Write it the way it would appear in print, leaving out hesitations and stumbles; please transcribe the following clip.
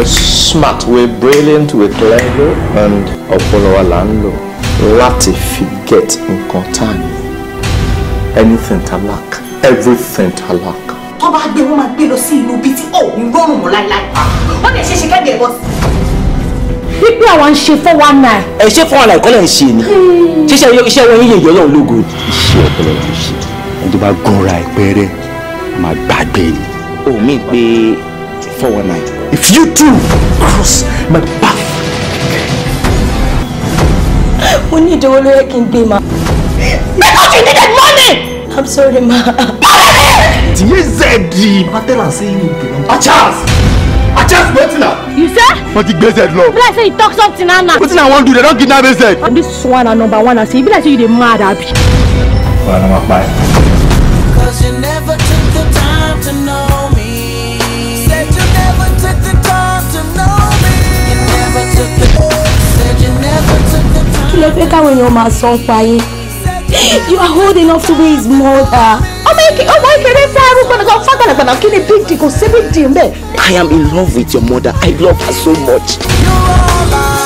We're smart, we're brilliant, we're clever, and ọpọlọ la ń lò láti fi get nǹkan tá ní. Anything to lack, everything to lack. Tó bá gbé wọn máa gbé lọ sí inú ibi tí ò ní rọrùn mọ́ láíláí. Wọ́n lè ṣe kẹ́gbẹ̀ẹ́ bọ́ sí. Wípé àwọn ń ṣe 419. Ẹ ṣe 419 kọ́ lẹ̀ ń ṣe ni. Ṣíṣe iṣẹ́ wọn yín lè yọ lọ́run lógo. Iṣẹ́ ọpọlọ tó ṣe. Ẹni tó bá gúnra ìpẹ́rẹ́ máa gbàgbé ni. Ó mí pé 419. If you do cross my path. Mo ní ìdíwọ́ ló yẹ kí n gbé ma. Because you needed money! I'm sorry, ma. TZD! Patella say you belong. A chance! Waiting now! You say? What the BZ law? Be like say you talk something now. What I want to do? They don't kidnap BZ. And this one are number one. I say, be like say you the mad happy. Well, I'm bye. Cause you never took the time to know me. Said you never took the time to know me. You never took the said you never took the time. Kí ló fẹ́ káwọn èèyàn máa sọ pa yín? You are old enough to be his mother. Ọmọ ìkéré fẹ́ arúgbó nìkan fágbàlagbàlà kí ni big deal kò sí big deal mbẹ́. I am in love with your mother. I love her so much. You're all I